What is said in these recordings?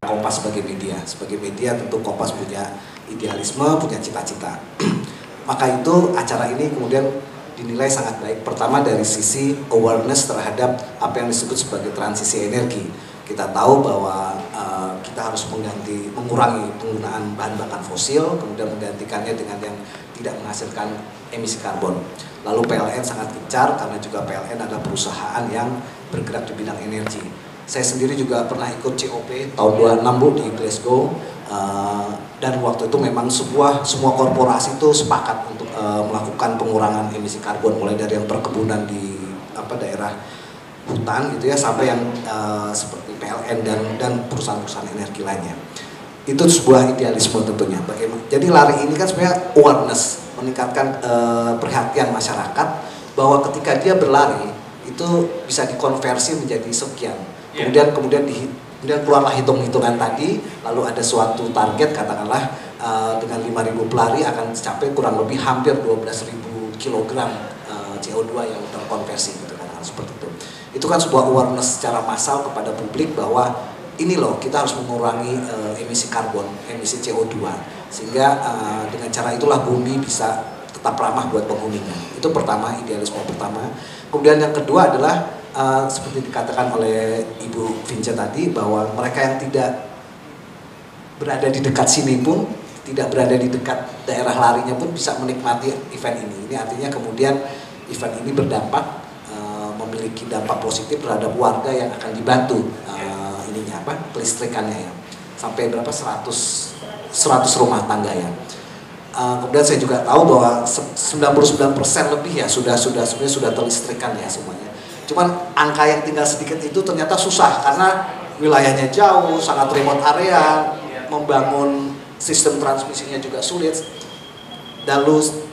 Kompas sebagai media. Sebagai media tentu Kompas punya idealisme, punya cita-cita. Maka itu acara ini kemudian dinilai sangat baik. Pertama dari sisi awareness terhadap apa yang disebut sebagai transisi energi. Kita tahu bahwa kita harus mengurangi penggunaan bahan bakar fosil, kemudian menggantikannya dengan yang tidak menghasilkan emisi karbon. Lalu PLN sangat gencar karena juga PLN adalah perusahaan yang bergerak di bidang energi. Saya sendiri juga pernah ikut COP tahun 2006 di Glasgow, dan waktu itu memang semua korporasi itu sepakat untuk melakukan pengurangan emisi karbon, mulai dari yang perkebunan di daerah hutan gitu ya, sampai yang seperti PLN dan perusahaan-perusahaan energi lainnya. Itu sebuah idealisme tentunya. Bagaimana? Jadi lari ini kan sebenarnya awareness, meningkatkan perhatian masyarakat bahwa ketika dia berlari itu bisa dikonversi menjadi sekian. Kemudian keluarlah hitung-hitungan tadi, lalu ada suatu target, katakanlah dengan 5.000 pelari akan mencapai kurang lebih hampir 12.000 kg CO2 yang terkonversi gitu kan, seperti itu. Itu kan sebuah awareness secara massal kepada publik bahwa ini loh, kita harus mengurangi emisi karbon, emisi CO2, sehingga dengan cara itulah bumi bisa tetap ramah buat penghuninya. Itu pertama, idealisme pertama. Kemudian yang kedua adalah seperti dikatakan oleh Ibu Vince tadi, bahwa mereka yang tidak berada di dekat sini pun, tidak berada di dekat daerah larinya pun bisa menikmati event ini. Ini artinya kemudian event ini berdampak, memiliki dampak positif terhadap warga yang akan dibantu kelistrikannya ya. Sampai berapa 100 rumah tangga ya. Kemudian saya juga tahu bahwa 99% lebih ya sudah terlistrikan ya semuanya. Cuman angka yang tinggal sedikit itu ternyata susah karena wilayahnya jauh, sangat remote area, membangun sistem transmisinya juga sulit. Lalu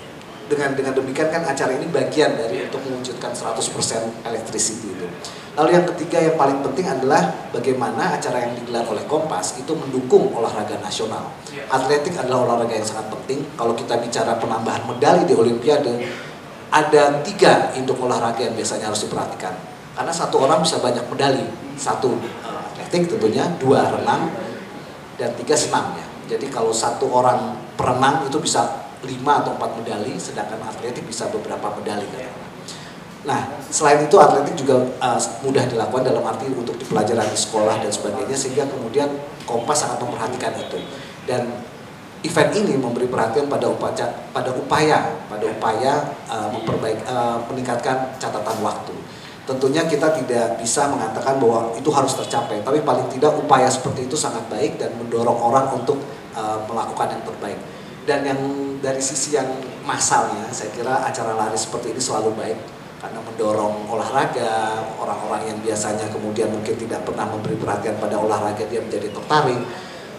dengan demikian kan acara ini bagian dari untuk mewujudkan 100% electricity itu. Lalu yang ketiga yang paling penting adalah bagaimana acara yang digelar oleh Kompas itu mendukung olahraga nasional. Atletik adalah olahraga yang sangat penting. Kalau kita bicara penambahan medali di Olimpiade, ada 3 induk olahraga yang biasanya harus diperhatikan. Karena satu orang bisa banyak medali. 1 atletik tentunya, 2 renang, dan 3 senam ya. Jadi kalau satu orang perenang itu bisa 5 atau 4 medali, sedangkan atletik bisa beberapa medali kan. Nah, selain itu atletik juga mudah dilakukan dalam arti untuk dipelajari di sekolah dan sebagainya, sehingga kemudian Kompas sangat memperhatikan itu. Dan event ini memberi perhatian pada upaya meningkatkan catatan waktu. Tentunya kita tidak bisa mengatakan bahwa itu harus tercapai, tapi paling tidak upaya seperti itu sangat baik dan mendorong orang untuk melakukan yang terbaik. Dan yang dari sisi yang massalnya, saya kira acara lari seperti ini selalu baik karena mendorong olahraga. Orang-orang yang biasanya kemudian mungkin tidak pernah memberi perhatian pada olahraga, dia menjadi tertarik.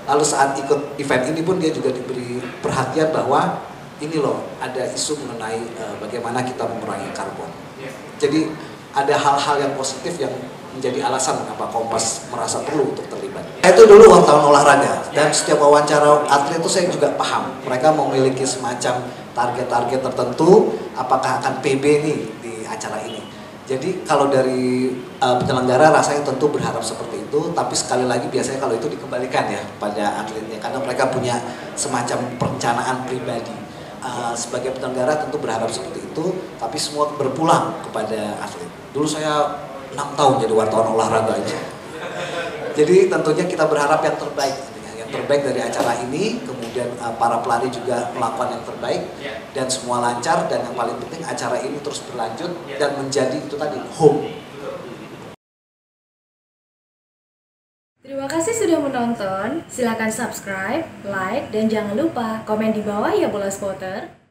Lalu saat ikut event ini pun dia juga diberi perhatian bahwa ini loh, ada isu mengenai bagaimana kita mengurangi karbon. Jadi ada hal-hal yang positif yang menjadi alasan mengapa Kompas merasa perlu untuk terlibat. Itu dulu wartawan olahraga, dan setiap wawancara atlet itu saya juga paham. Mereka memiliki semacam target-target tertentu, apakah akan PB nih di acara ini. Jadi kalau dari penyelenggara rasanya tentu berharap seperti itu, tapi sekali lagi biasanya kalau itu dikembalikan ya pada atletnya, karena mereka punya semacam perencanaan pribadi. Sebagai penyelenggara tentu berharap seperti itu, tapi semua berpulang kepada atlet. Dulu saya 6 tahun jadi wartawan olahraga aja. Jadi tentunya kita berharap yang terbaik dari acara ini, kemudian para pelari juga melakukan yang terbaik dan semua lancar, dan yang paling penting acara ini terus berlanjut dan menjadi itu tadi home. Terima kasih sudah menonton. Silakan subscribe, like, dan jangan lupa komen di bawah ya Bola Spotter.